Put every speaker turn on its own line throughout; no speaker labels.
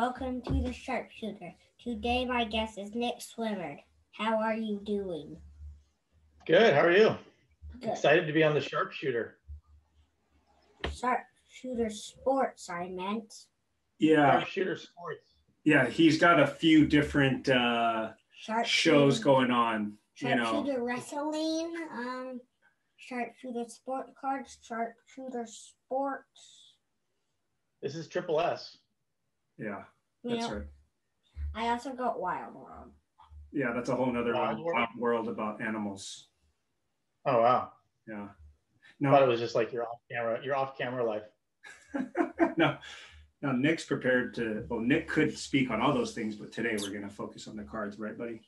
welcome to the Sharpshooter. Today my guest is Nick Swinmurn. How are you doing?
Good. How are you?
Good.
Excited to be on the Sharpshooter.
Sharpshooter Sports, I meant.
Yeah.
Sharpshooter Sports.
Yeah, he's got a few different shows going on.
Sharpshooter Wrestling, Sharpshooter Sport Cards, Sharpshooter Sports.
This is Triple S.
Yeah, that's right.
I also got Wild World.
Yeah, that's a whole nother world about animals.
Oh wow.
Yeah.
No, I thought it was just like your off camera life.
No. Now Nick's prepared to. Well, Nick could speak on all those things, but today we're going to focus on the cards, right, buddy?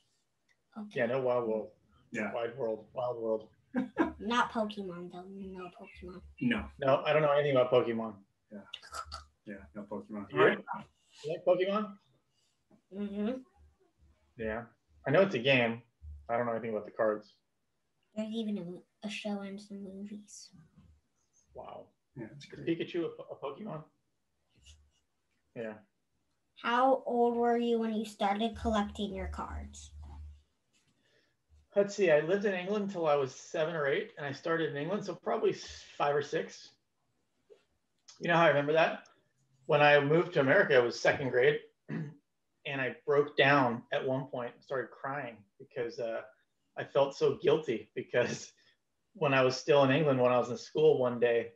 Okay.
Yeah, no Wild World.
Yeah.
Wild World.
Not Pokemon though. No Pokemon.
No, I don't know anything about Pokemon.
Yeah, no Pokemon.
All right. You like Pokemon?
Mm-hmm.
Yeah. I know it's a game. I don't know anything about the cards.
There's even a show and some movies.
Wow.
Yeah, that's great.
Pikachu a Pokemon? Yeah.
How old were you when you started collecting your cards?
Let's see. I lived in England until I was 7 or 8, and I started in England, so probably 5 or 6. You know how I remember that? When I moved to America, it was 2nd grade, and I broke down at one point and started crying because I felt so guilty because when I was still in England, when I was in school one day,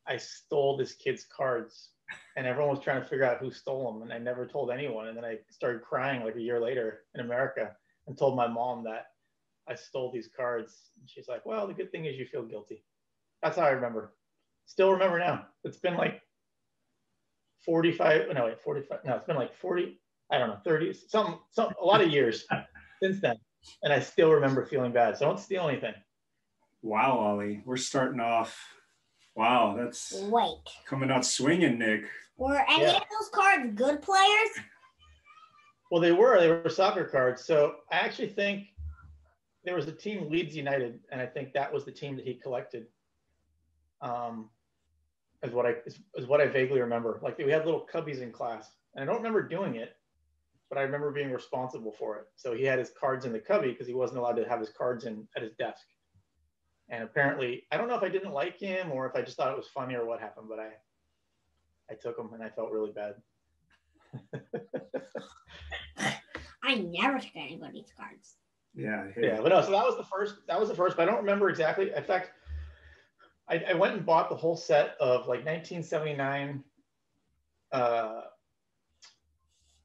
I stole this kid's cards, and everyone was trying to figure out who stole them, and I never told anyone. And then I started crying like a year later in America and told my mom that I stole these cards. And she's like, well, the good thing is you feel guilty. That's how I remember. Still remember now. It's been like 45. No, it's been like 40. I don't know, 30. A lot of years since then. And I still remember feeling bad. So don't steal anything.
Wow, Ollie. We're starting off. Wow, that's coming out swinging, Nick.
Were any of those cards good players?
Well, they were soccer cards. So I actually think there was a team, Leeds United, and I think that was the team that he collected. Is what I vaguely remember. Like we had little cubbies in class, and I don't remember doing it, but I remember being responsible for it. So he had his cards in the cubby because he wasn't allowed to have his cards at his desk. And apparently, I don't know if I didn't like him or if I just thought it was funny or what happened, but I took them and I felt really bad.
I never took anybody's cards.
Yeah.
But no, so that was the first, but I don't remember exactly. In fact, I went and bought the whole set of like 1979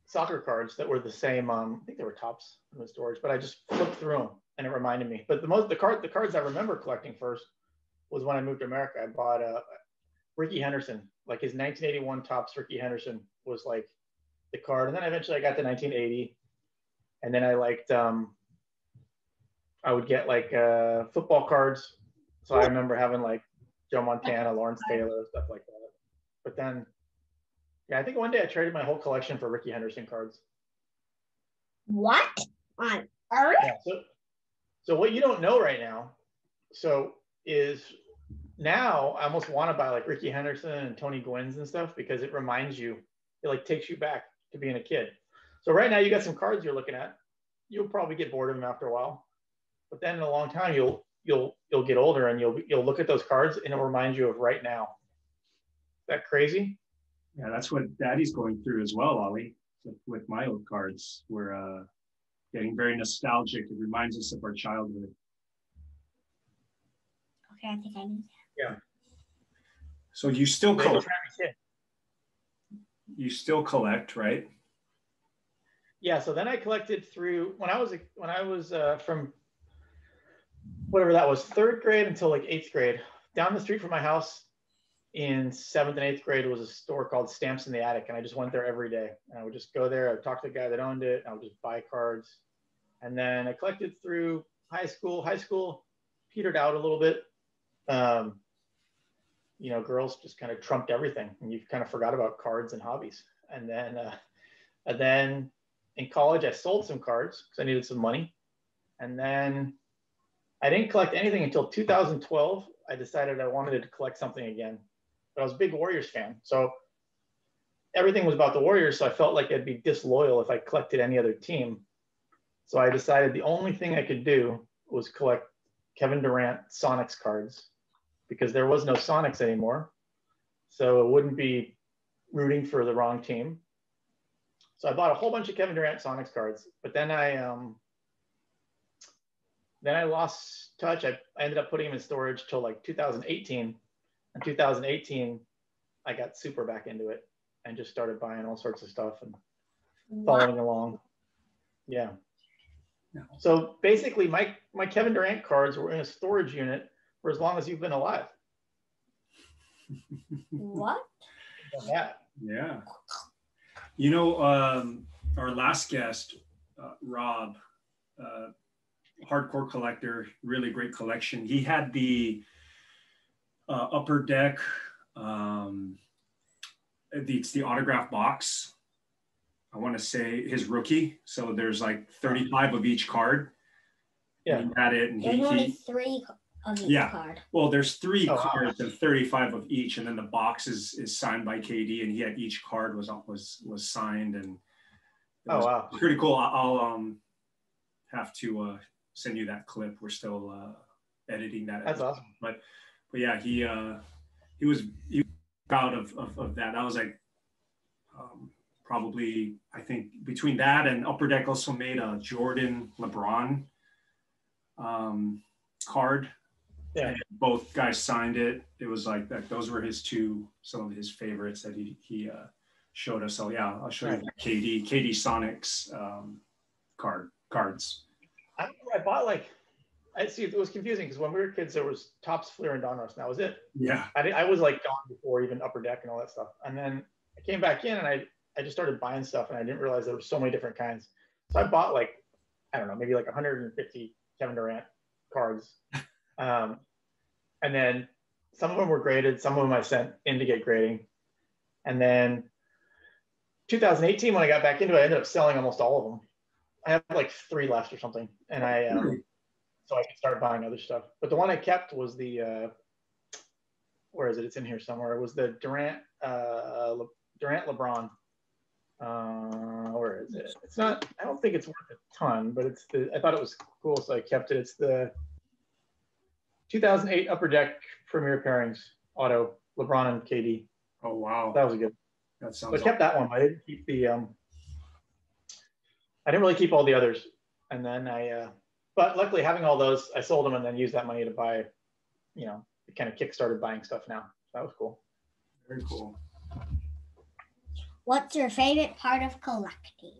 soccer cards that were the same. I think they were tops in the storage, but I just flipped through them and it reminded me. But the cards I remember collecting first was when I moved to America. I bought Ricky Henderson, like his 1981 tops. Ricky Henderson was like the card, and then eventually I got the 1980, and then I liked. I would get like football cards. So I remember having like Joe Montana, Lawrence Taylor, stuff like that. But then, I think one day I traded my whole collection for Ricky Henderson cards.
What on earth?
Yeah, so what you don't know right now, is now I almost want to buy like Ricky Henderson and Tony Gwynn's and stuff because it reminds you, it like takes you back to being a kid. So right now you got some cards you're looking at. You'll probably get bored of them after a while, but then in a long time you'll get older and you'll look at those cards and it'll remind you of right now. Is that crazy?
Yeah, that's what Daddy's going through as well, Ollie. With my old cards, we're getting very nostalgic. It reminds us of our childhood.
Okay, I think I knew that.
Yeah.
So you still collect? You still collect, right?
Yeah. So then I collected through when I was from whatever that was, 3rd grade until like 8th grade. Down the street from my house in 7th and 8th grade was a store called Stamps in the Attic, and I just went there every day. And I would just go there. I would talk to the guy that owned it. And I would just buy cards. And then I collected through high school. High school petered out a little bit. Girls just kind of trumped everything, and you kind of forgot about cards and hobbies. And then in college, I sold some cards because I needed some money. And then I didn't collect anything until 2012. I decided I wanted to collect something again, but I was a big Warriors fan. So everything was about the Warriors, so I felt like I'd be disloyal if I collected any other team. So I decided the only thing I could do was collect Kevin Durant Sonics cards because there was no Sonics anymore. So it wouldn't be rooting for the wrong team. So I bought a whole bunch of Kevin Durant Sonics cards, but then I lost touch. I ended up putting them in storage till like 2018. In 2018, I got super back into it and just started buying all sorts of stuff and following along. Yeah. So basically, my Kevin Durant cards were in a storage unit for as long as you've been alive.
What?
Yeah.
Yeah. You know, our last guest, Rob, hardcore collector, really great collection. He had the Upper Deck, it's the autograph box. I want to say his rookie. So there's like 35 of each card.
Yeah.
And he had it, and
There's only 3 of each card.
Well, there's 3 cards
wow.
and 35 of each, and then the box is signed by KD, and he had each card was signed, and it was
wow,
pretty cool. I'll have to send you that clip. We're still editing that.
That's awesome.
But yeah, he was proud of that. I was like, probably, I think between that and Upper Deck also made a Jordan LeBron card.
Yeah.
And both guys signed it. It was like that. Those were some of his favorites that he showed us. So yeah, I'll show you the KD Sonics cards.
I bought I see it was confusing because when we were kids there was Topps, Fleer, and Donruss, and that was it.
Yeah.
I was like gone before even Upper Deck and all that stuff. And then I came back in and I just started buying stuff and I didn't realize there were so many different kinds. So I bought I don't know, maybe 150 Kevin Durant cards. And then some of them were graded, some of them I sent in to get grading. And then 2018, when I got back into it, I ended up selling almost all of them. I have 3 left or something. And so I could start buying other stuff. But the one I kept was the, where is it? It's in here somewhere. It was the Durant LeBron. Where is it? It's not, I don't think it's worth a ton, but I thought it was cool, so I kept it. It's the 2008 Upper Deck Premier Pairings auto, LeBron and KD.
Oh, wow.
That was a good.
That sounds
So I kept that one. I didn't keep I didn't really keep all the others. And then but luckily having all those, I sold them and then used that money to buy, kind of kickstarted buying stuff now. That was cool.
Very cool.
What's your favorite part of collecting?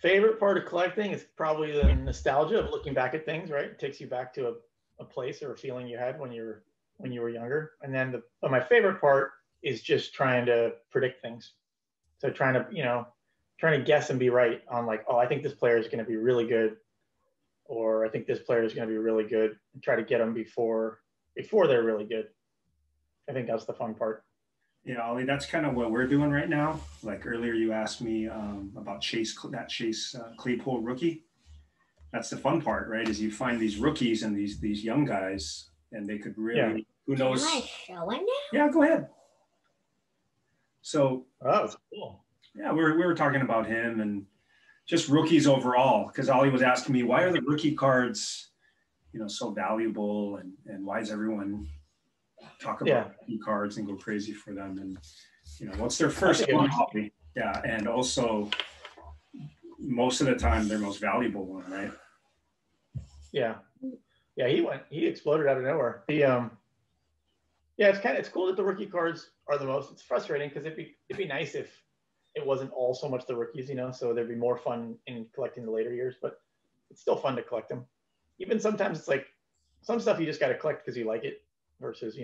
Favorite part of collecting is probably the nostalgia of looking back at things, right? It takes you back to a place or a feeling you had when you were younger. And then my favorite part is just trying to predict things. So trying to guess and be right on I think this player is going to be really good, or I think this player is going to be really good, and try to get them before they're really good. I think that's the fun part.
Yeah, Ollie, that's kind of what we're doing right now. Like earlier, you asked me about Chase Claypool rookie. That's the fun part, right? Is you find these rookies and these young guys, and they could really, who knows?
Can I show it now?
Yeah, go ahead. So,
oh, cool.
Yeah, we were talking about him and just rookies overall, because Ollie was asking me, why are the rookie cards, so valuable, and why is everyone talk about rookie cards and go crazy for them, and what's their first one? Yeah, and also most of the time their most valuable one, right?
Yeah, he exploded out of nowhere. It's cool that the rookie cards are the most. It's frustrating because it'd be nice if it wasn't all so much the rookies, so there'd be more fun in collecting the later years, but it's still fun to collect them. Even sometimes it's some stuff you just got to collect because you like it versus,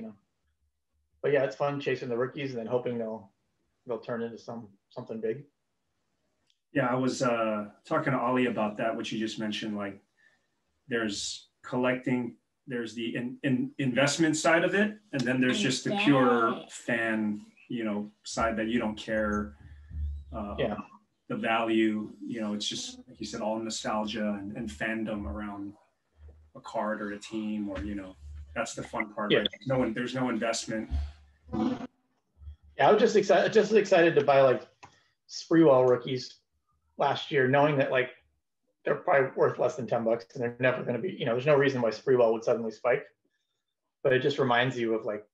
but yeah, it's fun chasing the rookies and then hoping they'll turn into something big.
Yeah. I was talking to Ollie about that, which you just mentioned, there's collecting, there's the investment side of it. And then there's just the pure fan, side that you don't care. The value, it's just like you said, all nostalgia and fandom around a card or a team, or that's the fun part.
Yeah.
Right? There's no investment.
Yeah, I was just excited to buy like Spreewell rookies last year, knowing that like they're probably worth less than $10 and they're never going to be, there's no reason why Spreewell would suddenly spike. But it just reminds you of like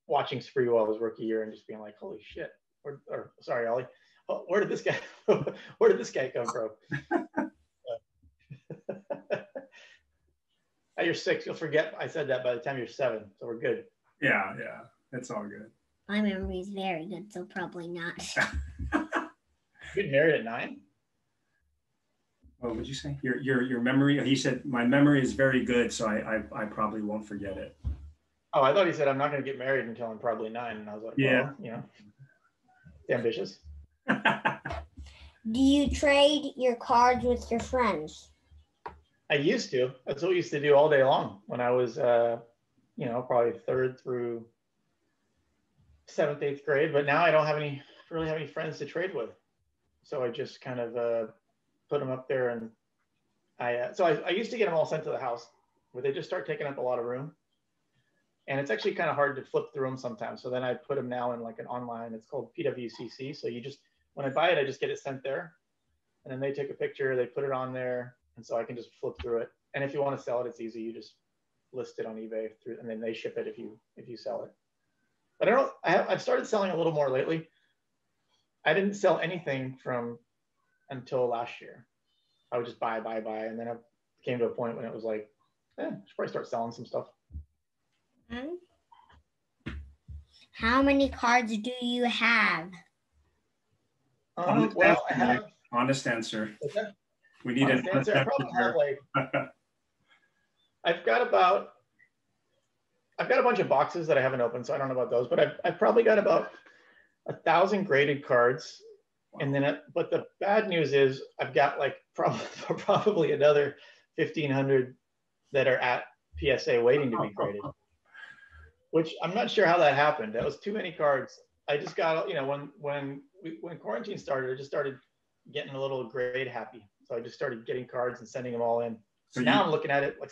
watching Spreewell's rookie year and just being like, holy shit. Or sorry, Ollie, where did this guy come from? At you're 6, you'll forget I said that by the time you're 7, so we're good.
Yeah, it's all good.
My memory is very good, so probably not.
You get married at 9?
What would you say? Your memory? He said my memory is very good, so I probably won't forget it.
Oh, I thought he said I'm not going to get married until I'm probably 9, and I was like, yeah, well, ambitious.
Do you trade your cards with your friends?
I used to. That's what we used to do all day long when I was, probably 3rd through 7th, 8th grade. But now I don't really have any friends to trade with. So I just kind of put them up there, and I used to get them all sent to the house, but they just start taking up a lot of room. And it's actually kind of hard to flip through them sometimes. So then I put them now in like an online, it's called PWCC. So when I buy it, I just get it sent there. And then they take a picture, they put it on there. And so I can just flip through it. And if you want to sell it, it's easy. You just list it on eBay and then they ship it if you sell it. But I've started selling a little more lately. I didn't sell anything until last year. I would just buy. And then I came to a point when it was like, I should probably start selling some stuff.
How many cards do you have?
Honest answer. We need an honest answer.
I probably have I've got a bunch of boxes that I haven't opened, so I don't know about those, but I've probably got about 1,000 graded cards. Wow. And then, but the bad news is I've got like probably another 1,500 that are at PSA waiting to be graded, which I'm not sure how that happened. That was too many cards. I just got, when quarantine started, I just started getting a little grade happy. So I just started getting cards and sending them all in. So now I'm looking at it like,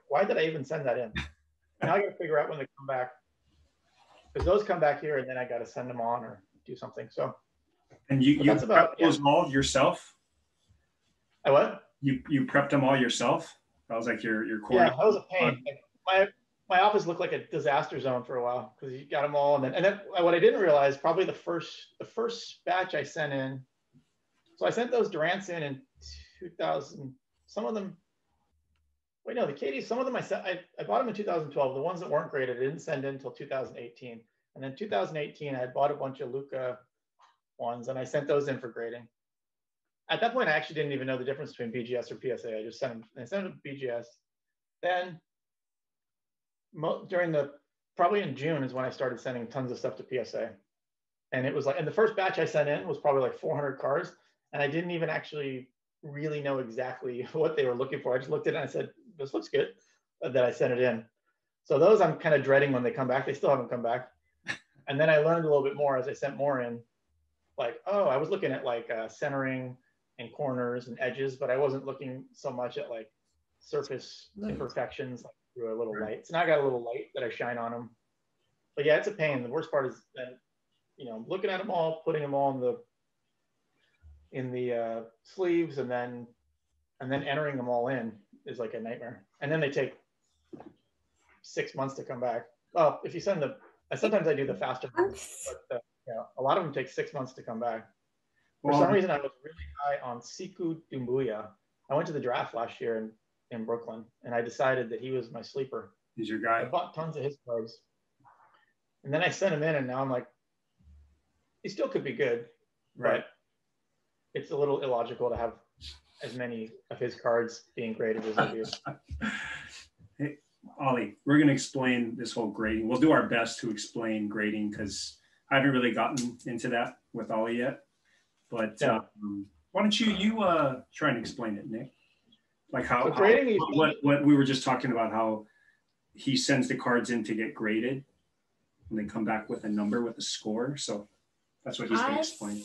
why did I even send that in? Now I got to figure out when they come back, because those come back here and then I got to send them on or do something. So.
And you prepped those all yourself?
I what?
You prepped them all yourself? That was like your core.
Yeah, that was a pain. My office looked like a disaster zone for a while because you got them all, and then what I didn't realize, probably the first batch I sent in. So I sent those Durants in 2000. Some of them. Wait, no, the KDs. Some of them I bought them in 2012. The ones that weren't graded, I didn't send in until 2018. And then 2018, I had bought a bunch of Luka ones, and I sent those in for grading. At that point, I actually didn't even know the difference between BGS or PSA. I just sent them to BGS. Then probably in June is when I started sending tons of stuff to PSA. And it was like, and the first batch I sent in was probably like 400 cards. And I didn't even actually really know exactly what they were looking for. I just looked at it and I said, this looks good, that I sent it in. So those I'm kind of dreading when they come back. They still haven't come back. And then I learned a little bit more as I sent more in. Like, I was looking at like centering and corners and edges, but I wasn't looking so much at like surface imperfections like through a little light. So now I got a little light that I shine on them. But yeah, it's a pain. The worst part is that, looking at them all, putting them all in the sleeves, and then entering them all in is like a nightmare. And then they take 6 months to come back. Well, if you send sometimes I do the faster ones, but a lot of them take 6 months to come back. For some reason, I was really high on Sekou Doumbouya. I went to the draft last year in Brooklyn, and I decided that he was my sleeper.
He's your guy.
I bought tons of his cards. And then I sent him in, and now I'm like, he still could be good, right? But it's a little illogical to have as many of his cards being graded as I do.
Hey, Ollie, we're going to explain this whole grading. We'll do our best to explain grading because I haven't really gotten into that with Ollie yet. But why don't you try and explain it, Nick? Like what we were just talking about, how he sends the cards in to get graded and they come back with a number, with a score. So that's what he's going to explain.
I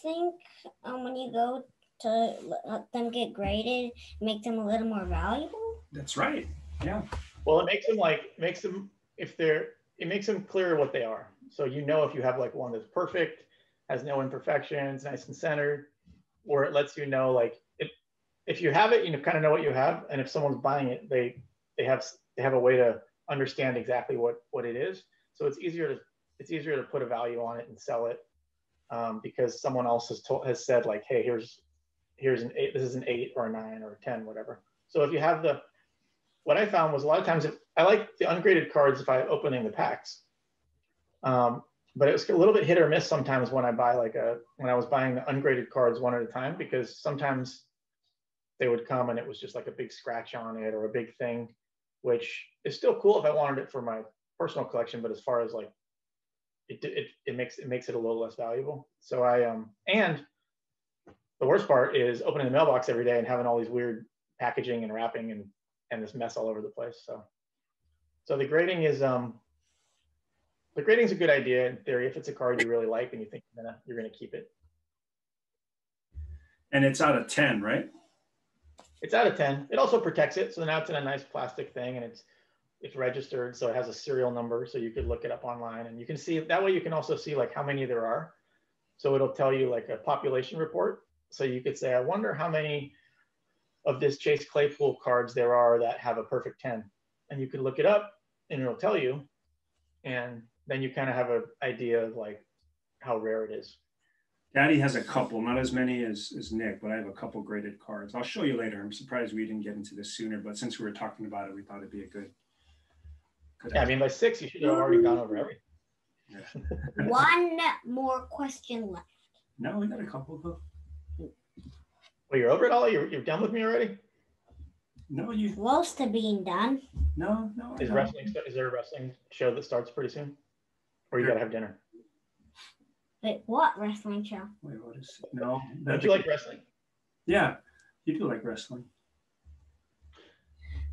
think when you go to let them get graded, make them a little more valuable.
That's right. Yeah.
Well, it makes them clear what they are. So you know if you have like one that's perfect, has no imperfections, nice and centered, or it lets you know like if you have it, you kind of know what you have, and if someone's buying it, they have a way to understand exactly what it is. So it's easier to put a value on it and sell it because someone else has said like, hey, here's an 8, this is an 8 or a 9 or a 10, whatever. So if you have what I found was a lot of times I like the ungraded cards if I'm opening the packs. But it was a little bit hit or miss sometimes when I when I was buying the ungraded cards one at a time, because sometimes they would come and it was just like a big scratch on it or a big thing, which is still cool if I wanted it for my personal collection. But as far as like, it makes it a little less valuable. So and the worst part is opening the mailbox every day and having all these weird packaging and wrapping and this mess all over the place. So the grading is the grading's a good idea in theory if it's a card you really like and you think you're gonna keep it.
And it's out of 10, right?
It's out of 10. It also protects it, so now it's in a nice plastic thing, and it's registered, so it has a serial number, so you could look it up online, and you can see that way. You can also see like how many there are, so it'll tell you like a population report. So you could say, I wonder how many of this Chase Claypool cards there are that have a perfect 10, and you could look it up, and it'll tell you, and then you kind of have an idea of like how rare it is.
Daddy has a couple, not as many as Nick, but I have a couple graded cards. I'll show you later. I'm surprised we didn't get into this sooner, but since we were talking about it, we thought it'd be a good
yeah, I mean, by 6, you should have already gone over everything.
Yeah.
One more question left.
No, we got a couple though.
Well, you're over it all? You're done with me already?
No, you.
Close to being done.
No.
Is there a wrestling show that starts pretty soon? Or you got to have dinner?
Wait, what wrestling show?
Wait, what is it? No.
Don't you like wrestling?
Yeah, you do like wrestling.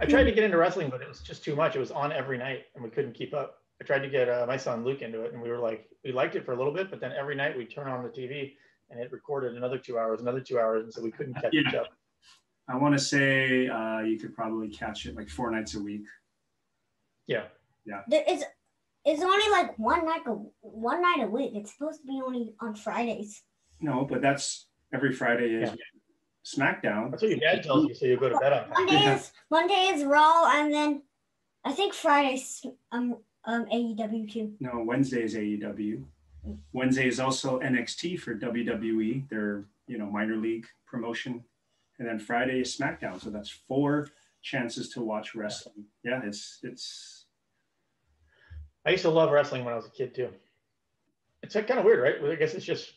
I tried to get into wrestling, but it was just too much. It was on every night, and we couldn't keep up. I tried to get my son Luke into it, and we liked it for a little bit, but then every night we'd turn on the TV, and it recorded another 2 hours, and so we couldn't catch up.
I want to say you could probably catch it like 4 nights a week.
Yeah.
It's only like one night a week. It's supposed to be only on Fridays.
No, but that's every Friday is SmackDown.
That's what your dad tells you, so you go to bed on time.
Monday is Raw, and then I think Friday's AEW too.
No, Wednesday is AEW. Wednesday is also NXT for WWE, their minor league promotion, and then Friday is SmackDown. So that's 4 chances to watch wrestling. Yeah, it's.
I used to love wrestling when I was a kid too. It's like kind of weird, right? I guess it's just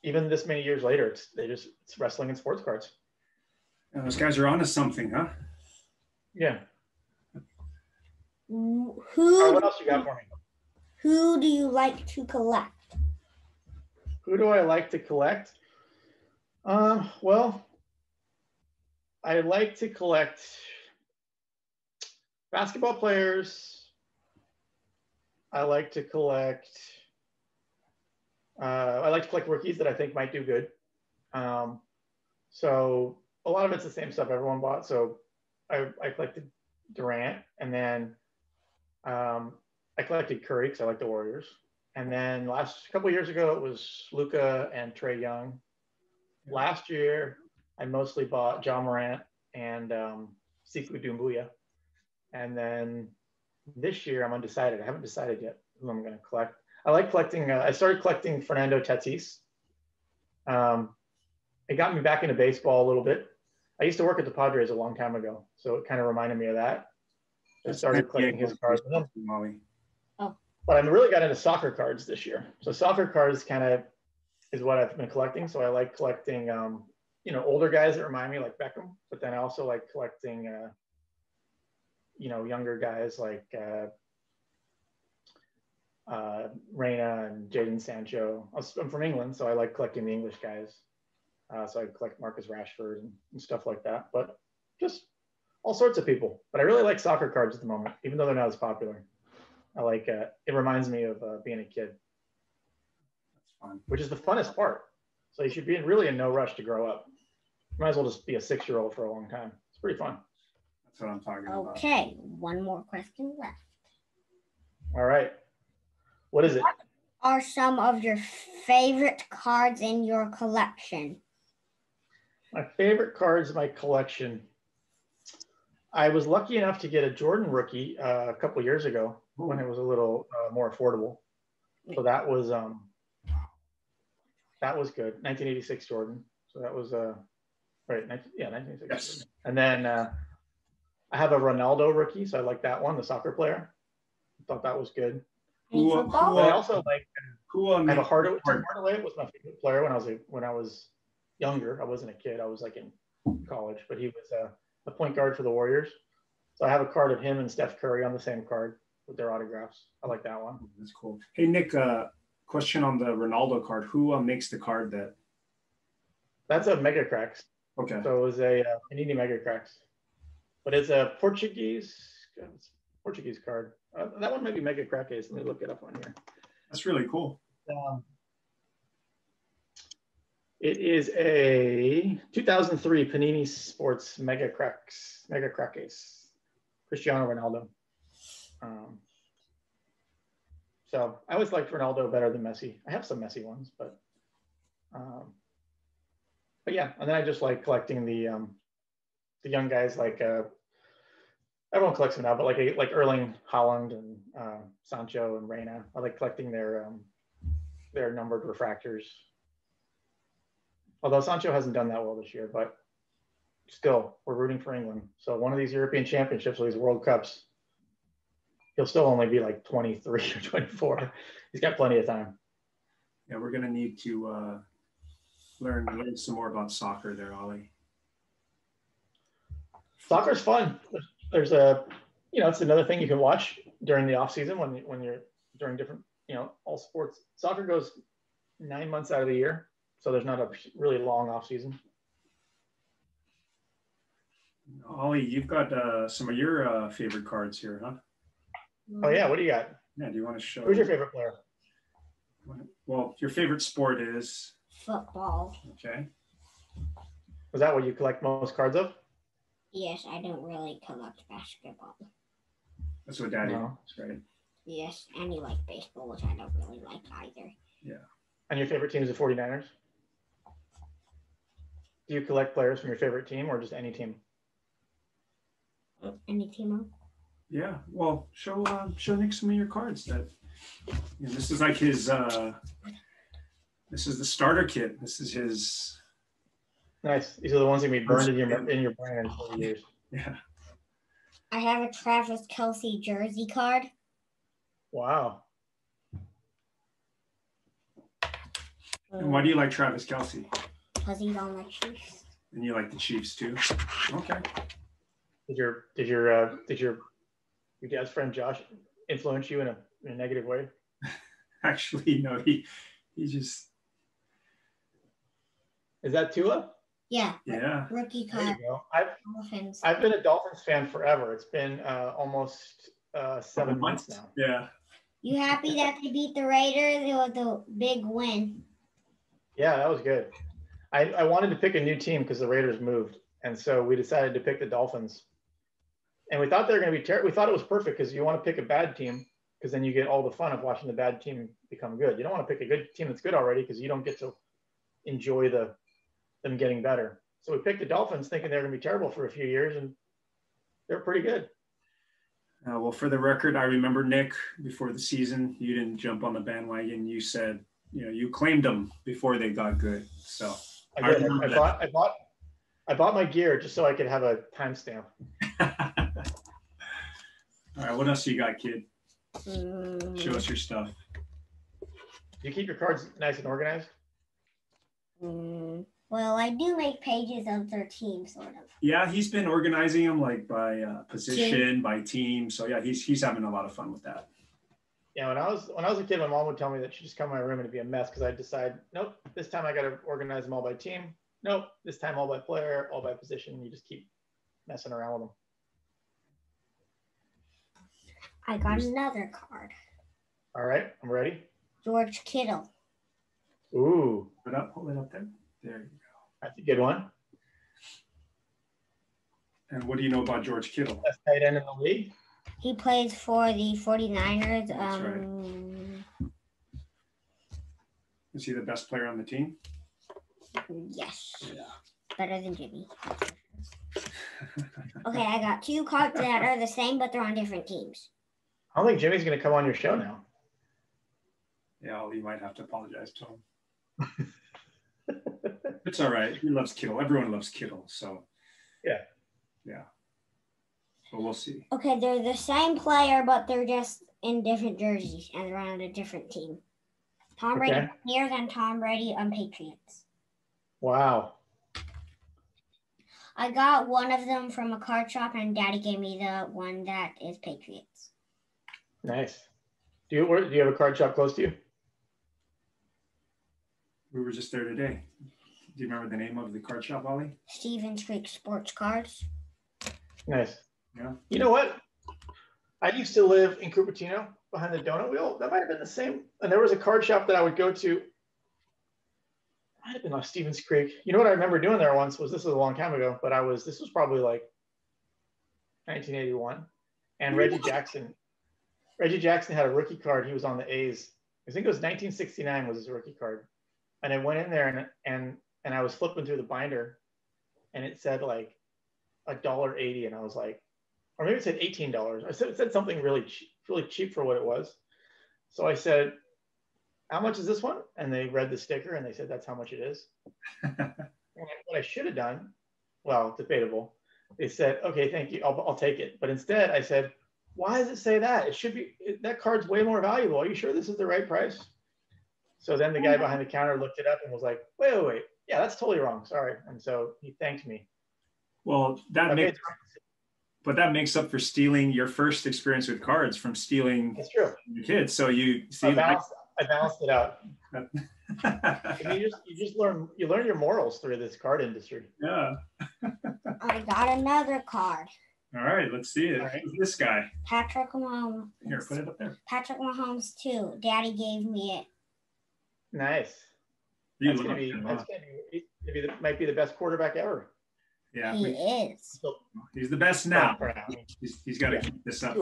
even this many years later, it's wrestling and sports cards.
Those guys are onto something, huh?
Yeah.
What
else you got for me?
Who do you like to collect?
Who do I like to collect? Well, I like to collect basketball players. I like to collect rookies that I think might do good. So a lot of it's the same stuff everyone bought. So I collected Durant, and then I collected Curry because I like the Warriors. And then a couple of years ago, it was Luka and Trae Young. Last year, I mostly bought Ja Morant and Sekou Doumbouya. And then this year, I'm undecided. I haven't decided yet who I'm going to collect. I like collecting. I started collecting Fernando Tatis. It got me back into baseball a little bit. I used to work at the Padres a long time ago, so it kind of reminded me of that. I started collecting his cards. But I really got into soccer cards this year. So soccer cards kind of is what I've been collecting. So I like collecting, older guys that remind me like Beckham. But then I also like collecting, younger guys like Reina and Jadon Sancho. I'm from England, so I like collecting the English guys. So I collect Marcus Rashford and stuff like that. But just all sorts of people. But I really like soccer cards at the moment, even though they're not as popular. I like it reminds me of being a kid. That's fun. Which is the funnest part. So you should be really in no rush to grow up. You might as well just be a 6-year-old for a long time. It's pretty fun.
That's what I'm talking about.
Okay, one more question left.
All right. What is it?
are some of your favorite cards in your collection?
My favorite cards in my collection. I was lucky enough to get a Jordan rookie a couple years ago when it was a little more affordable. So that was good. 1986 Jordan. So that was right. 1986.
Yes.
And then I have a Ronaldo rookie, so I like that one, the soccer player. I thought that was good. I also like. I have a Hardaway. Hardaway was my favorite player when I was younger. I wasn't a kid. I was like in college, but he was a point guard for the Warriors. So I have a card of him and Steph Curry on the same card with their autographs. I like that one.
That's cool. Hey, Nick, question on the Ronaldo card. Who makes the card that?
That's a Mega Cracks.
Okay.
So it was a Panini Mega Cracks. But it's a Portuguese card. That one might be Mega Cracks. Let me look it up on here.
That's really cool.
It is a 2003 Panini Sports Mega Cracks, Cristiano Ronaldo. So I always liked Ronaldo better than Messi. I have some Messi ones, but yeah. And then I just like collecting the young guys like everyone collects them now, but like Erling Haaland and Sancho and Reina. I like collecting their numbered refractors. Although Sancho hasn't done that well this year, but still, we're rooting for England. So one of these European Championships or these World Cups, he'll still only be like 23 or 24. He's got plenty of time.
Yeah, we're gonna need to learn some more about soccer there, Ollie.
Soccer's fun. There's it's another thing you can watch during the off season when you're during different, all sports. Soccer goes 9 months out of the year, so there's not a really long off season.
Ollie, you've got some of your favorite cards here, huh?
Oh yeah, what do you got?
Yeah, do you want to show?
Who's your favorite player?
Well, your favorite sport is
football.
Okay.
Was that what you collect most cards of?
Yes, I don't really collect basketball.
That's what Daddy wants, right?
Yes, and you like baseball, which I don't really like either.
Yeah.
And your favorite team is the 49ers? Do you collect players from your favorite team or just any team?
Any team?
Yeah. Well, show Nick some of your cards. This is like his. This is the starter kit. This is his.
Nice. These are the ones that be burned in your brain for years.
Yeah.
I have a Travis Kelce jersey card.
Wow.
And why do you like Travis Kelce?
Because he's on the Chiefs.
And you like the Chiefs too? Okay.
Did your dad's friend Josh influence you in a negative way?
Actually, no. He just.
Is that Tua?
Yeah.
Yeah.
Rookie card.
There you go. I've been a Dolphins fan forever. It's been almost 7 months now.
Yeah.
You happy that they beat the Raiders? It was a big win.
Yeah, that was good. I wanted to pick a new team because the Raiders moved. And so we decided to pick the Dolphins. And we thought they were going to be terrible. We thought it was perfect because you want to pick a bad team because then you get all the fun of watching the bad team become good. You don't want to pick a good team that's good already because you don't get to enjoy them getting better. So we picked the Dolphins thinking they were going to be terrible for a few years, and they're pretty good.
Well, for the record, I remember, Nick, before the season, you didn't jump on the bandwagon. You said, you claimed them before they got good. So
I did. I bought my gear just so I could have a timestamp.
All right, what else you got, kid? Show us your stuff.
Do you keep your cards nice and organized?
Well, I do make pages of their team, sort of.
Yeah, he's been organizing them like by position, by team. So yeah, he's having a lot of fun with that.
Yeah, when I was a kid, my mom would tell me that she'd just come in my room and it'd be a mess because I'd decide, nope, this time I got to organize them all by team. Nope, this time all by player, all by position. You just keep messing around with them.
I got another card.
All right, I'm ready.
George Kittle.
Ooh.
Hold it up there. There you go.
That's a good one.
And what do you know about George Kittle?
Best tight end in the league.
He plays for the 49ers.
That's right. Is he the best player on the team?
Yes. Yeah. Better than Jimmy. Okay, I got 2 cards that are the same, but they're on different teams.
I don't think Jimmy's going to come on your show now.
Yeah, well, you might have to apologize to him. It's all right. He loves Kittle. Everyone loves Kittle. So, yeah. But we'll see.
Okay, they're the same player, but they're just in different jerseys and they're on a different team. Tom Brady here than Tom Brady on Patriots.
Wow.
I got one of them from a card shop, and Daddy gave me the one that is Patriots.
Nice. Do you have a card shop close to you?
We were just there today. Do you remember the name of the card shop, Ollie?
Stevens Creek Sports Cards.
Nice.
Yeah.
You know what? I used to live in Cupertino behind the donut wheel. That might have been the same. And there was a card shop that I would go to. Might have been on Stevens Creek. You know what I remember doing there once was, this was a long time ago, but this was probably like 1981. And Reggie Jackson had a rookie card. He was on the A's. I think it was 1969 was his rookie card. And I went in there and I was flipping through the binder and it said like $1.80. And I was like, or maybe it said $18. It said something really cheap for what it was. So I said, how much is this one? And they read the sticker and they said, that's how much it is. And what I should have done, well, debatable. They said, okay, thank you. I'll take it. But instead I said, why does it say that? It should be, that card's way more valuable. Are you sure this is the right price? So then the guy behind the counter looked it up and was like, wait. Yeah, that's totally wrong. Sorry. And so he thanked me.
Well, that makes up for stealing your first experience with cards from stealing
That's true.
your kids. So you see,
I balanced it out. you learn your morals through this card industry.
Yeah.
I got another card.
All right, let's see it.
Right.
Who's this guy?
Patrick Mahomes.
Here, put it up there.
Patrick Mahomes too. Daddy gave me it.
Nice. Might be the best quarterback ever.
Yeah,
he is.
He's the best now. He's got to keep this up.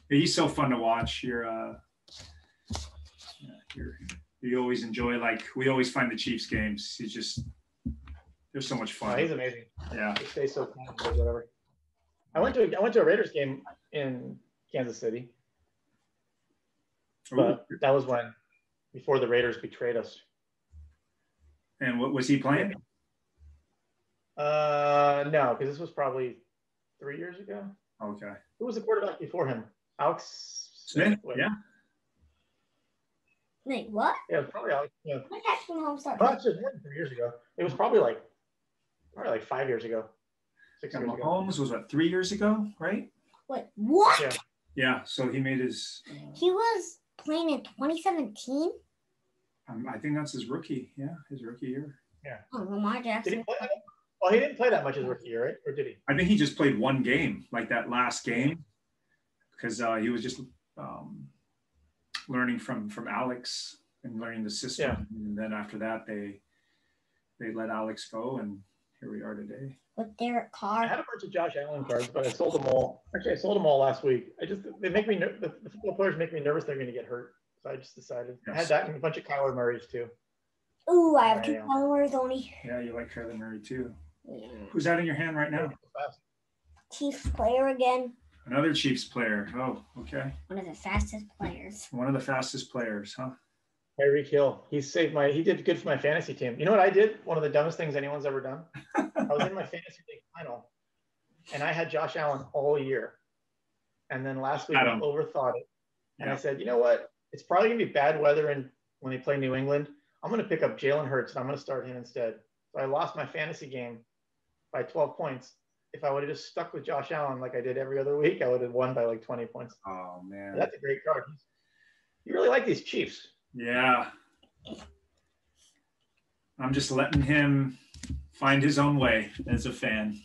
He's so fun to watch. You always enjoy, like, we always find the Chiefs games. They're so much fun.
Oh, he's amazing.
Yeah.
He stays so calm or whatever. I went to a Raiders game in Kansas City. But that was before the Raiders betrayed us.
And what was he playing?
No, because this was probably 3 years ago.
Okay.
Who was the quarterback before him? Alex
Smith? Yeah.
Wait, what?
Yeah, probably Alex Smith.
When did Patrick Mahomes start?
Oh, actually, more than 3 years ago. It was probably like 5 years ago. 6 years ago.
Mahomes was 3 years ago, right?
Wait, what?
Yeah. So he made his.
He was playing in 2017.
I think that's his rookie. Yeah, his rookie year.
Yeah.
Oh, Lamar Jackson.
Did he play? Well, he didn't play that much his rookie year, right? Or did he?
I think he just played one game, like that last game, because he was just learning from Alex and learning the system. Yeah. And then after that, they let Alex go, and here we are today.
With Derek Carr.
I had a bunch of Josh Allen cards, but I sold them all. Actually, I sold them all last week. They make me the football players make me nervous they're going to get hurt. So I just decided. Yes. I had that and a bunch of Kyler Murrays too.
Ooh, I have 2 Kyler Murrays only.
Yeah, you like Kyler Murray too. Yeah. Who's that in your hand right now?
Chiefs player again.
Another Chiefs player. Oh, okay.
One of the fastest players.
One of the fastest players, huh?
Tyreek Hill. He did good for my fantasy team. You know what I did? One of the dumbest things anyone's ever done. I was in my fantasy league final, and I had Josh Allen all year. And then last week I overthought it, and I said, you know what? It's probably gonna be bad weather when they play New England. I'm gonna pick up Jalen Hurts, and I'm gonna start him instead. So I lost my fantasy game by 12 points. If I would have just stuck with Josh Allen like I did every other week, I would have won by like 20 points.
Oh man,
that's a great card. You really like these Chiefs.
Yeah. I'm just letting him find his own way as a fan.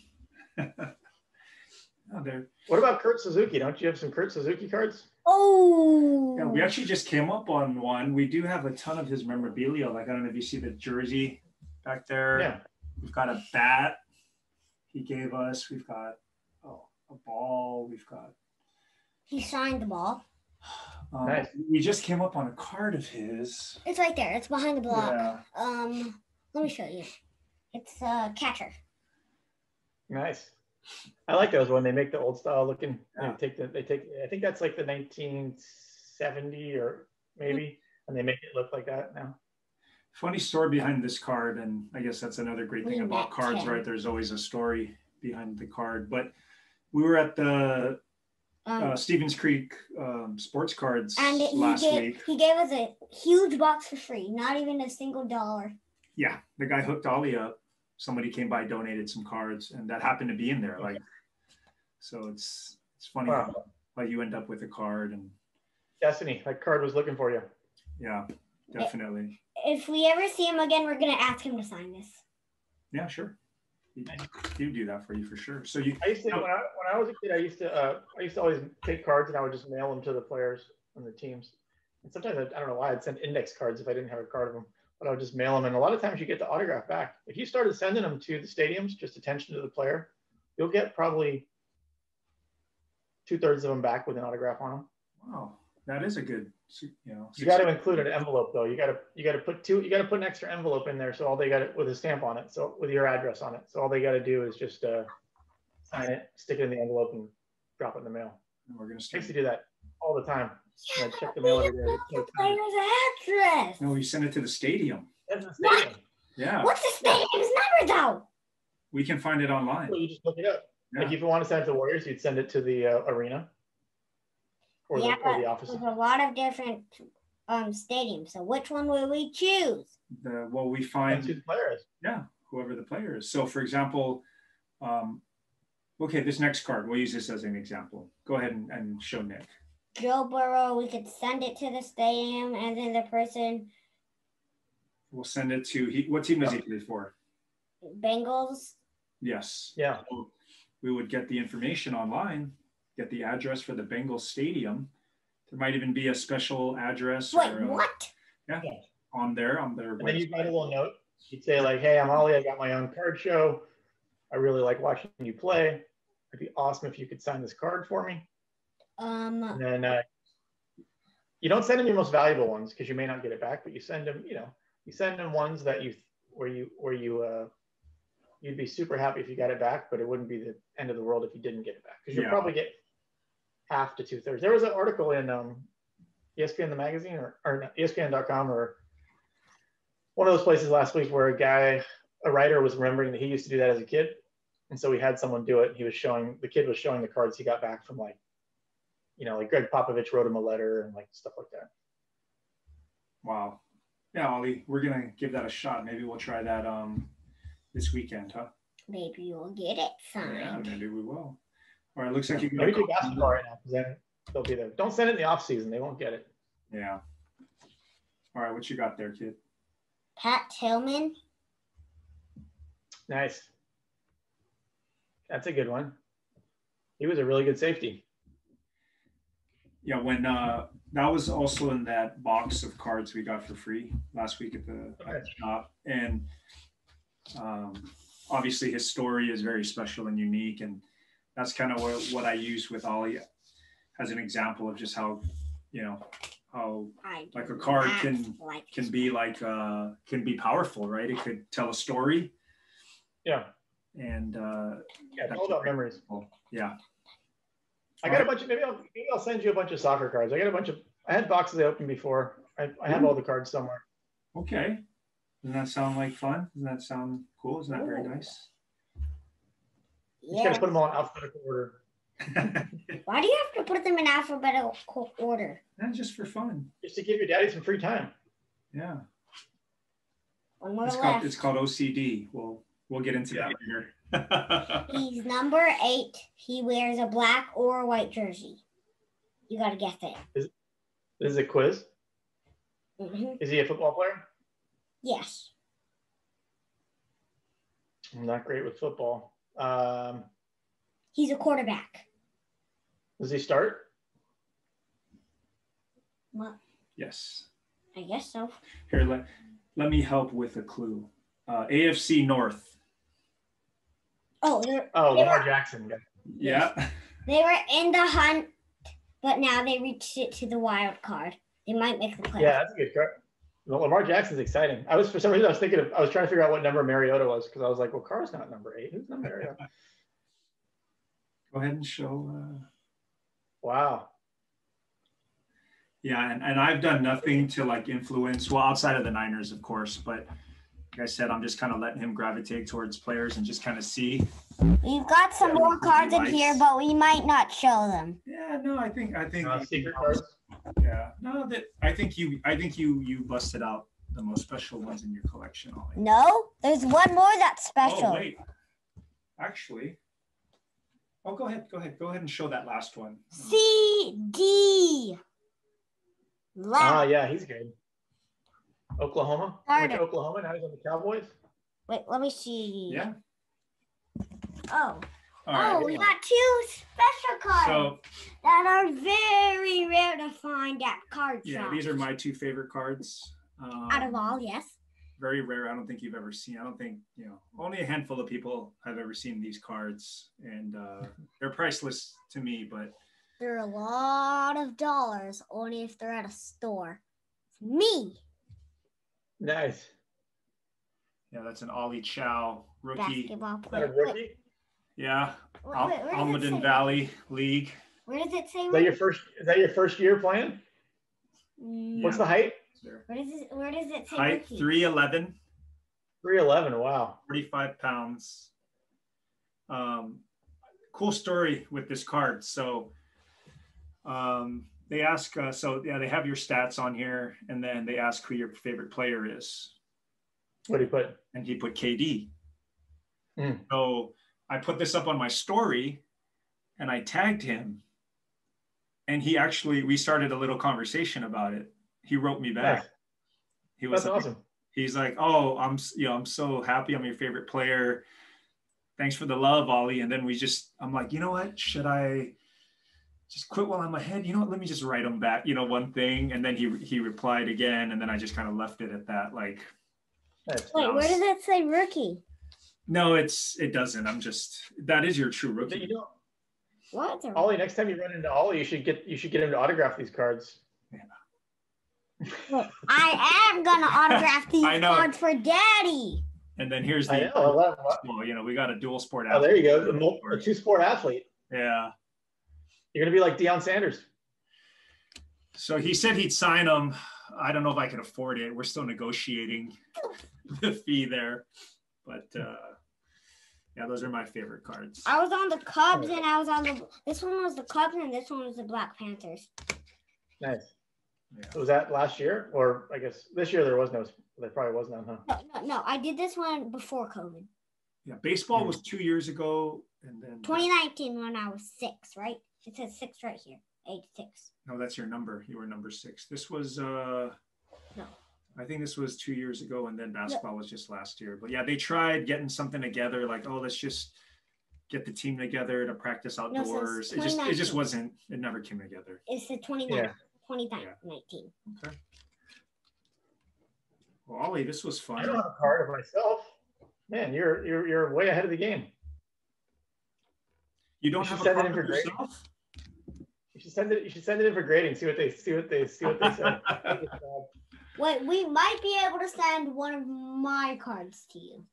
What about Kurt Suzuki? Don't you have some Kurt Suzuki cards?
Oh.
Yeah, we actually just came up on one. We do have a ton of his memorabilia. Like, I don't know if you see the jersey back there.
Yeah.
We've got a bat he gave us. We've got a ball. We've got.
He signed the ball.
Nice.
We just came up on a card of his.
It's right there. It's behind the block.
Yeah.
Let me show you. It's a catcher.
Nice. I like those when they make the old style looking.
Yeah.
They take. I think that's like the 1970 or maybe, and they make it look like that now.
Funny story behind this card, and I guess that's another great thing about cards,
him.
right? There's always a story behind the card. But we were at the Stevens Creek sports cards last week.
He gave us a huge box for free, not even a single $1.
Yeah, the guy hooked Ollie up. Somebody came by, donated some cards, and that happened to be in there. Like, so it's funny how you end up with a card. And
Destiny, that card was looking for you.
Yeah, definitely.
If we ever see him again, we're gonna ask him to sign this.
Yeah, sure. He'd do that for you for sure. So
I used to when I was a kid, I used to always take cards and I would just mail them to the players on the teams. And sometimes I don't know why I'd send index cards if I didn't have a card of them, but I would just mail them. And a lot of times you get the autograph back. If you started sending them to the stadiums, just attention to the player, you'll get probably 2/3 of them back with an autograph on them.
Wow, that is a good.
You got to include an envelope though. You got to put an extra envelope in there. So all they got it with a stamp on it. So with your address on it. So all they got to do is just sign it, stick it in the envelope, and drop it in the mail.
We're gonna
I used to do that all the time.
Yeah,
I check the mail every day.
The player's address.
No, we sent it to the stadium.
That's the stadium.
Yeah.
What's the stadium's number though?
We can find it online.
Well, you just look it up.
Yeah.
Like if you want to send it to the Warriors, you'd send it to the arena. Or the office.
There's a lot of different stadiums. So which one will we choose?
We find
who the player is.
Yeah, whoever the player is. So for example, okay, this next card, we'll use this as an example. Go ahead and show Nick.
Joe Burrow, we could send it to the stadium and then the person.
We'll send it to, what team does he play for?
Bengals.
Yes.
Yeah.
So we would get the information online, get the address for the Bengals stadium. There might even be a special address.
Wait, what?
Yeah, on their
And
website.
then you write a little note. You'd say like, hey, I'm Ollie. I got my own card show. I really like watching you play. It'd be awesome if you could sign this card for me. And then you don't send them your most valuable ones because you may not get it back, but you send them, you send them ones that you'd be super happy if you got it back, but it wouldn't be the end of the world if you didn't get it back because you'll probably get half to 2/3. There was an article in ESPN the magazine or ESPN.com or one of those places last week where a writer was remembering that he used to do that as a kid, and so he had someone do it. The kid was showing the cards he got back from like Greg Popovich wrote him a letter and like stuff like that.
Wow. Yeah, Ollie, we're gonna give that a shot. Maybe we'll try that this weekend, huh?
Maybe you'll get it signed.
Yeah, maybe we will. All right, looks like you
maybe do basketball right now because then they'll be there. Don't send it in the off season; they won't get it.
Yeah. All right, what you got there, kid?
Pat Tillman.
Nice. That's a good one. He was a really good safety.
Yeah, when that was also in that box of cards we got for free last week at the shop, and obviously his story is very special and unique, and that's kind of what I use with Ollie as an example of just how like a card can be powerful, right? It could tell a story.
Yeah.
And
it's all about memories.
Yeah.
I got a bunch of maybe I'll send you a bunch of soccer cards. I had boxes I opened before. I have all the cards somewhere.
Okay. Doesn't that sound like fun? Doesn't that sound cool? Isn't that very nice?
You just gotta put them all in alphabetical order.
Why do you have to put them in alphabetical order?
Not just for fun.
Just to give your daddy some free time.
Yeah.
One more
It's called OCD. We'll get into that later.
He's number 8. He wears a black or a white jersey. You got to guess it.
This is a quiz?
Mm-hmm.
Is he a football player?
Yes.
I'm not great with football.
He's a quarterback.
Does he start?
What?
Yes.
I guess so.
Here, let me help with a clue. AFC North.
Oh,
Lamar Jackson.
Yeah.
They were in the hunt but now they reached it to the wild card. They might make the playoffs.
Yeah, that's a good card. Well, Lamar Jackson's exciting. For some reason, I was trying to figure out what number Mariota was because I was like, well, Carr's not number 8. Who's number Mariota?
Go ahead and show.
Wow.
Yeah, and I've done nothing to like influence, well, outside of the Niners, of course, but like I said, I'm just kind of letting him gravitate towards players and just kind of see.
We've got some more cards in here, but we might not show them.
Yeah, no, I think
secret cards.
Yeah, no, I think you busted out the most special ones in your collection, Ollie.
No, there's one more that's special.
Oh wait, actually, go ahead and show that last one.
CD.
Yeah, he's good. Oklahoma.
Went
to Oklahoma. Now he's on the Cowboys.
Wait, let me see.
Yeah.
Oh.
Right,
we got 2 special cards that are very rare to find at card shops.
Yeah, these are my 2 favorite cards.
Out of all, yes.
Very rare. I don't think you've ever seen. I don't think, only a handful of people have ever seen these cards, and they're priceless to me, but
they're a lot of dollars only if they're at a store. Me.
Nice.
Yeah, that's an Ollie Chow rookie.
Basketball player.
Is that a rookie?
Yeah.
Almaden
Valley League.
Where does it say?
Is that your first year playing?
Yeah.
What's the height?
Where does it say?
Height
rookie?
3'11".
3'11". Wow.
45 pounds. Cool story with this card. So they ask, they have your stats on here, and then they ask who your favorite player is.
What did he put?
And he put KD. So I put this up on my story, and I tagged him, and we started a little conversation about it. He wrote me back.
Nice.
He was
That's awesome.
He's like, "Oh, I'm so happy I'm your favorite player. Thanks for the love, Ollie." And then I'm like, you know what? Should I just quit while I'm ahead? You know what? Let me just write him back, one thing. And then he replied again, and then I just kind of left it at that. Like,
nice.
Wait, where does it say rookie?
No, it doesn't. That is your true rookie.
What?
Ollie, next time you run into Ollie, you should get him to autograph these cards.
Yeah.
Well, I am gonna autograph these cards for Daddy.
And then here's we got a dual sport athlete.
Oh, there you go. A 2-sport athlete.
Yeah.
You're gonna be like Deion Sanders.
So he said he'd sign them. I don't know if I can afford it. We're still negotiating the fee there. But those are my favorite cards.
I was on the Cubs, and this one was the Cubs, and this one was the Black Panthers.
Nice.
Yeah.
Was that last year? Or I guess this year there probably was none, huh?
No, I did this one before COVID.
Yeah, baseball was 2 years ago, and then
2019 when I was 6, right? It says 6 right here, age 6.
No, that's your number. You were number 6. This was no. I think this was 2 years ago, and then basketball was just last year. But yeah, they tried getting something together, like, let's just get the team together to practice outdoors. It just wasn't. It never came together.
It's the 2019.
Okay. Well, Ollie, this was fun.
I don't have a card of myself. Man, you're way ahead of the game.
You don't have a card of yourself?
You should send it in for grading. See what they say.
Wait, we might be able to send one of my cards to you.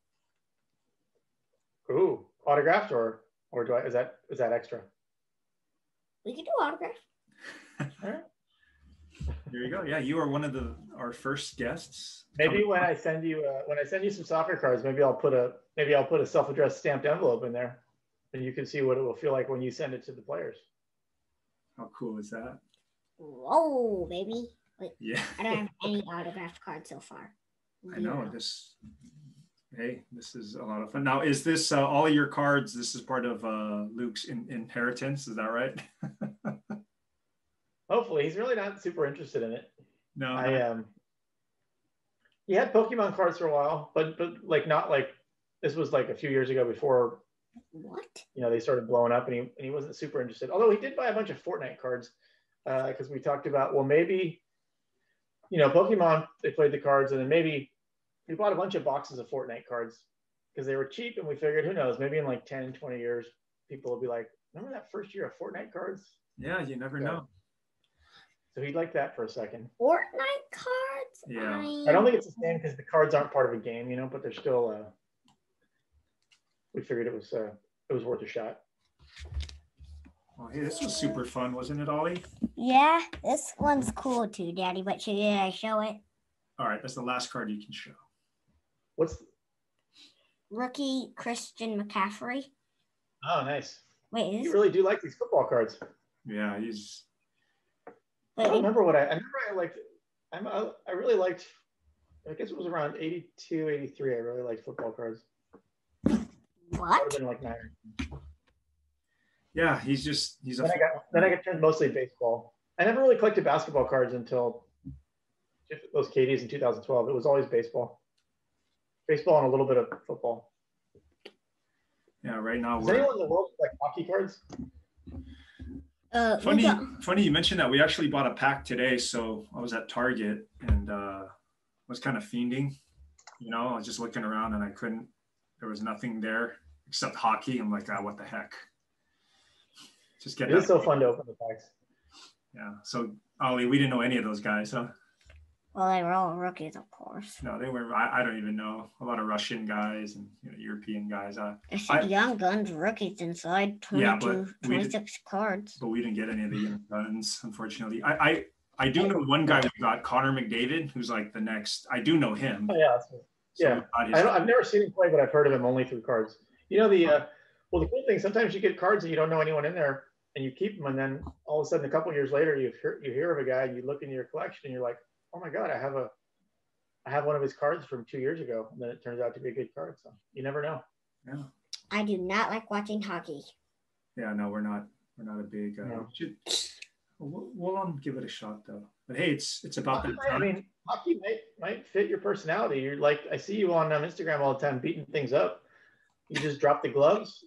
Ooh, autographed or is that extra?
We can do autograph.
All right.
There you go. Yeah, you are one of our first guests.
Maybe when I send you some soccer cards, maybe I'll put a self-addressed stamped envelope in there, and you can see what it will feel like when you send it to the players.
How cool is that?
Whoa, baby! Wait,
yeah.
I don't have any autographed cards so far.
I know this. Hey, this is a lot of fun. Now, is this all your cards? This is part of Luke's inheritance. Is that right?
Hopefully, he's really not super interested in it.
No,
he had Pokemon cards for a while, but like not like this was like a few years ago before.
What?
They started blowing up, and he wasn't super interested. Although he did buy a bunch of Fortnite cards because we talked about maybe Pokemon, they played the cards, and then maybe we bought a bunch of boxes of Fortnite cards because they were cheap, and we figured, who knows, maybe in like 10, 20 years, people will be like, remember that first year of Fortnite cards?
Yeah, you never know.
So he'd like that for a second.
Fortnite cards?
Yeah.
I don't think it's the same because the cards aren't part of a game, but they're still. We figured it was worth a shot.
Well, hey, this was super fun, wasn't it, Ollie?
Yeah, this one's cool too, Daddy. But should I show it?
All right, that's the last card you can show.
What's
Rookie Christian McCaffrey.
Oh, nice.
Wait,
you really do like these football cards.
Yeah, he's.
I don't remember what I liked. I really liked. I guess it was around 82, 83. I really liked football cards.
What?
Been like 9.
Yeah, he's a.
Then I got turned mostly baseball. I never really collected basketball cards until those KDs in 2012. It was always baseball. Baseball and a little bit of football.
Yeah, right now.
Does anyone in the world like hockey cards?
Funny you mentioned that. We actually bought a pack today. So I was at Target and was kind of fiending. I was just looking around and there was nothing there except hockey. I'm like, what the heck? Just get.
It is so fun to open the packs.
Yeah. So Ollie, we didn't know any of those guys, huh?
Well, they were all rookies, of course.
No, they were. I don't even know. A lot of Russian guys and European guys.
There's some young guns rookies inside. 26 cards.
But we didn't get any of the young guns, unfortunately. I do know one guy we got, Connor McDavid, who's like the next. I do know him.
Oh yeah, yeah. I've never seen him play, but I've heard of him only through cards. The cool thing, sometimes you get cards and you don't know anyone in there, and you keep them, and then all of a sudden, a couple years later, you hear of a guy, and you look in your collection, and you're like, oh my God, I have one of his cards from 2 years ago. And then it turns out to be a good card. So you never know.
Yeah.
I do not like watching hockey.
Yeah, no, we're not a big.
No.
We'll give it a shot though. But hey, it's about that time.
I mean, hockey might fit your personality. You're like, I see you on Instagram all the time beating things up. You just drop the gloves.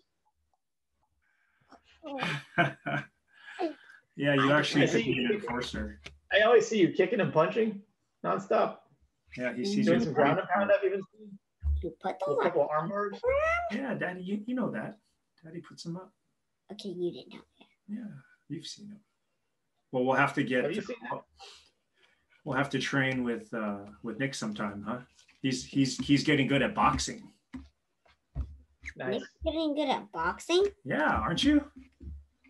Yeah, you actually could be an enforcer.
I always see you kicking and punching nonstop.
Yeah, he's
doing some ground and pound. I've even seen
You put
a
them
couple
up.
arm bars.
Yeah, Daddy, you know that. Daddy puts them up.
Okay, you didn't know that.
Yeah, you've seen them. Well, we'll have to get.
Have you seen that?
We'll have to train with Nick sometime, huh? He's getting good at boxing.
Nice.
Nick's getting good at boxing?
Yeah, aren't you?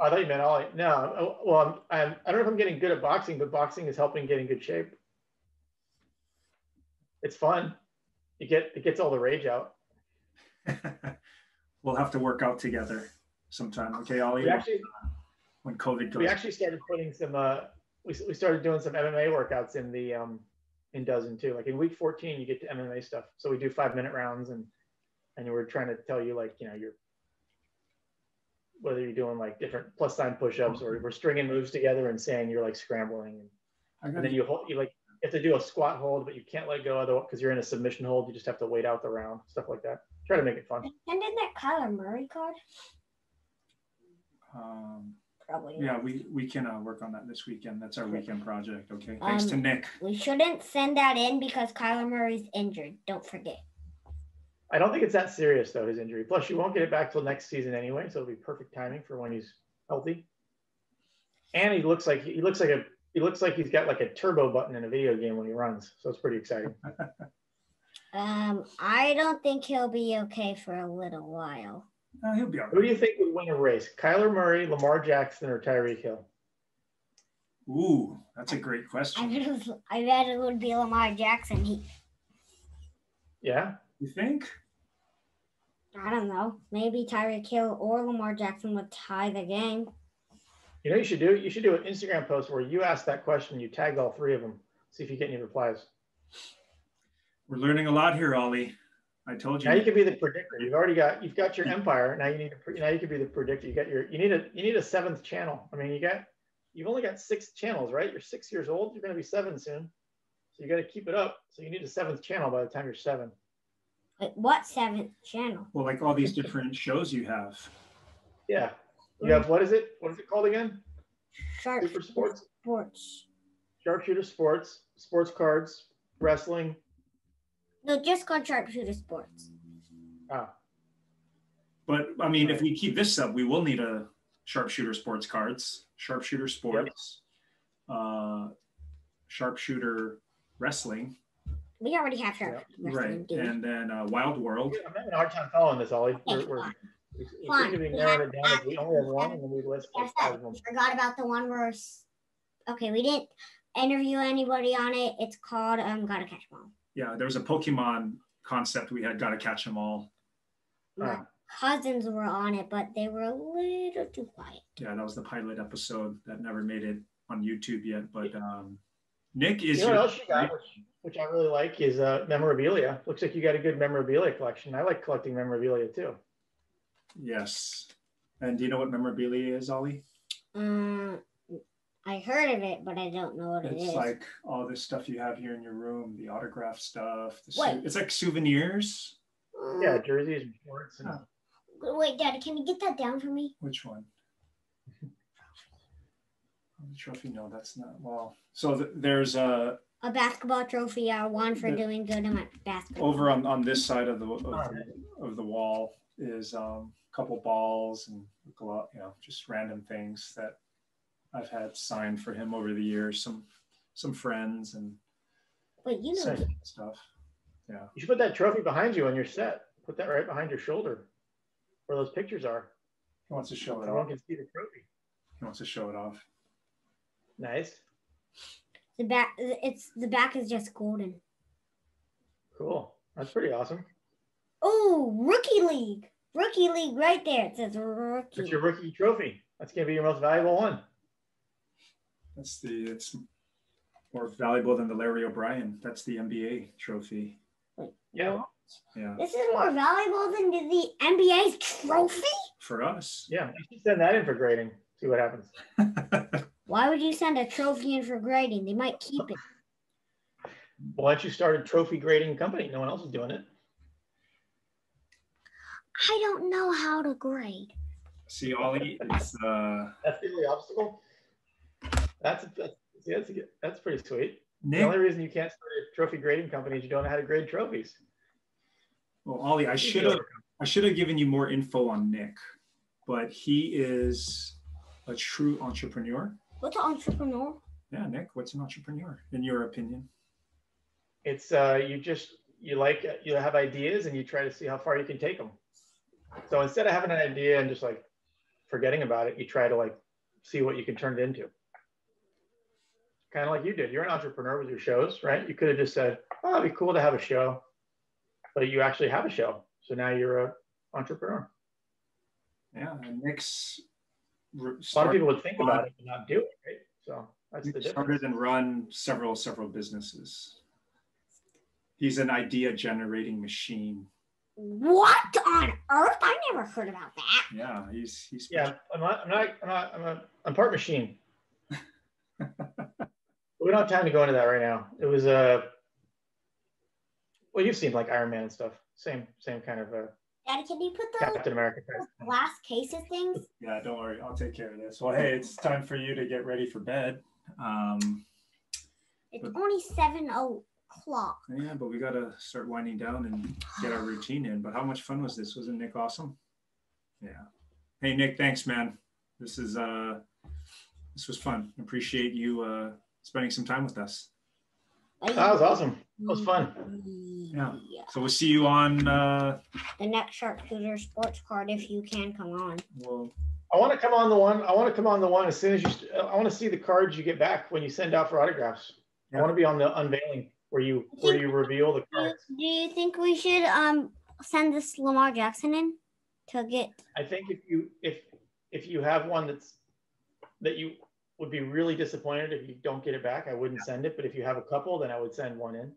I thought you meant Ollie. No, well, I don't know if I'm getting good at boxing, but boxing is helping get in good shape. It's fun. It gets all the rage out.
We'll have to work out together sometime. Okay, Ollie? When COVID goes.
We actually started putting some, we started doing some MMA workouts in the, in dozen too. Like in week 14, you get to MMA stuff. So we do 5-minute rounds and we're trying to tell you like, whether you're doing like different plus sign push-ups or we're stringing moves together and saying you're like scrambling. And then you have to do a squat hold, but you can't let go otherwise because you're in a submission hold. You just have to wait out the round, stuff like that. Try to make it fun.
And in that Kyler Murray card? Probably.
Yeah, we can work on that this weekend. That's our weekend project. Okay. Thanks to Nick.
We shouldn't send that in because Kyler Murray's injured. Don't forget.
I don't think it's that serious though, his injury. Plus, you won't get it back till next season anyway, so it'll be perfect timing for when he's healthy. And he looks like he's got like a turbo button in a video game when he runs, so it's pretty exciting.
I don't think he'll be okay for a little while.
He'll be all right.
Who do you think would win a race? Kyler Murray, Lamar Jackson, or Tyreek Hill?
Ooh, that's a great question.
I bet it would be Lamar Jackson.
Yeah?
You think?
I don't know. Maybe Tyreek Hill or Lamar Jackson would tie the game.
You know, you should do an Instagram post where you ask that question, you tag all 3 of them, see if you get any replies.
We're learning a lot here, Ollie. I told you.
Now you can be the predictor. You've got your empire. Now you can be the predictor. You need a 7th channel. I mean, you've only got 6 channels, right? You're 6 years old. You're going to be 7 soon, so you got to keep it up. So you need a 7th channel by the time you're 7.
Wait, what 7th channel?
Well, like all these different shows you have.
Yeah. You have, what is it called again? Super Sports. Sharpshooter Sports, Sports Cards, Wrestling.
No, just called Sharpshooter Sports.
Ah.
But I mean, if we keep this up, we will need a Sharpshooter Sports Cards, Sharpshooter Sports. Sharpshooter Wrestling.
We already have Sharpshooter Wrestling.
Right. And then Wild World.
I'm having a hard time following this, Ollie.
Okay,
We seem to be narrowing it down. We only have one, and then we list like 5 of them.
We forgot about the one where, okay, we didn't interview anybody on it. It's called Gotta Catch 'Em All.
Yeah, there was a Pokemon concept we had, Gotta Catch 'Em All.
My cousins were on it, but they were a little too quiet.
Yeah, that was the pilot episode that never made it on YouTube yet. But Nick is.
You know what else you got, which I really like, is memorabilia. Looks like you got a good memorabilia collection. I like collecting memorabilia too.
Yes. And do you know what memorabilia is, Ollie?
I heard of it, but I don't know what it is.
It's like all this stuff you have here in your room, the autograph stuff. It's like souvenirs.
Yeah, jerseys and shorts. And...
Wait, Daddy, can you get that down for me?
Which one? The trophy? No, that's not. Well, so there's a
basketball trophy I won for doing good in my basketball.
Over on this side of the wall is a couple balls and just random things that I've had signed for him over the years. Some friends and stuff. Yeah.
You should put that trophy behind you on your set. Put that right behind your shoulder, where those pictures are.
He wants to show it off.
Everyone can see the trophy.
He wants to show it off.
Nice.
The back is just golden.
Cool. That's pretty awesome.
Oh, rookie league right there. It says rookie.
That's your rookie trophy. That's gonna be your most valuable one.
It's more valuable than the Larry O'Brien. That's the NBA trophy.
Yeah.
Yeah.
This is more valuable than the NBA's trophy?
For us.
Yeah. You should send that in for grading. See what happens.
Why would you send a trophy in for grading? They might keep it.
Why don't you start a trophy grading company? No one else is doing it.
I don't know how to grade.
See, Ollie, it's
that's the only obstacle. That's pretty sweet.
Nick,
the only reason you can't start a trophy grading company is you don't know how to grade trophies.
Well, Ollie, I should have given you more info on Nick, but he is a true entrepreneur.
What's an entrepreneur?
Yeah, Nick, what's an entrepreneur in your opinion?
It's you have ideas and you try to see how far you can take them. So instead of having an idea and just like forgetting about it, you try to like see what you can turn it into. Kind of like you did. You're an entrepreneur with your shows, right? You could have just said, oh, it'd be cool to have a show, but you actually have a show. So now you're an entrepreneur.
Yeah, and Nick's
a lot of people would think about it but not do it, right? So that's the difference.
Started and run several businesses. He's an idea generating machine.
What on earth? I never heard about that.
Yeah, he's
yeah. I'm part machine. We don't have time to go into that right now. It was well, you've seen like Iron Man and stuff. Same kind of
Daddy, can you put
Captain America
glass cases things?
Yeah, don't worry. I'll take care of this. Well, hey, it's time for you to get ready for bed.
It's only 7:00.
Yeah, but we got to start winding down and get our routine in. But how much fun was this? Wasn't Nick awesome? Yeah. Hey, Nick, thanks, man. This was fun. Appreciate you spending some time with us.
That was awesome. It was fun.
Yeah. So we'll see you on
the next Sharpshooter Sports Card if you can come on.
Well,
I want to come on the one as soon as I want to see the cards you get back when you send out for autographs. Yeah. I want to be on the unveiling where you reveal the cards.
Do you think we should send this Lamar Jackson in to get?
I think if you have one that you would be really disappointed if you don't get it back, I wouldn't send it. But if you have a couple, then I would send one in.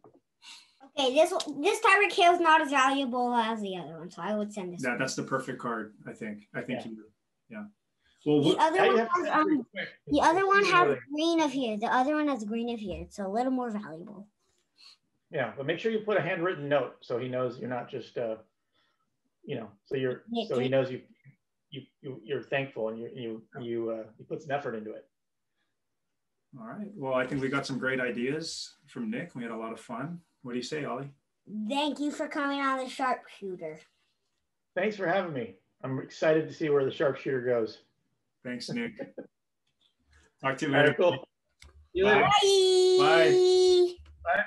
Okay, this Tyreek Hill is not as valuable as the other one, so I would send this.
Yeah,
one.
That's the perfect card. I think. Yeah.
Well, the other one has green of here. The other one has green of here. It's a little more valuable.
Yeah, but make sure you put a handwritten note so he knows you're not just so he knows you're thankful and you put some effort into it.
All right. Well, I think we got some great ideas from Nick. We had a lot of fun. What do you say, Ollie?
Thank you for coming on the Sharpshooter.
Thanks for having me. I'm excited to see where the Sharpshooter goes.
Thanks, Nick. Talk to you later.
All right, cool. you later.
Bye.
Bye.
Bye.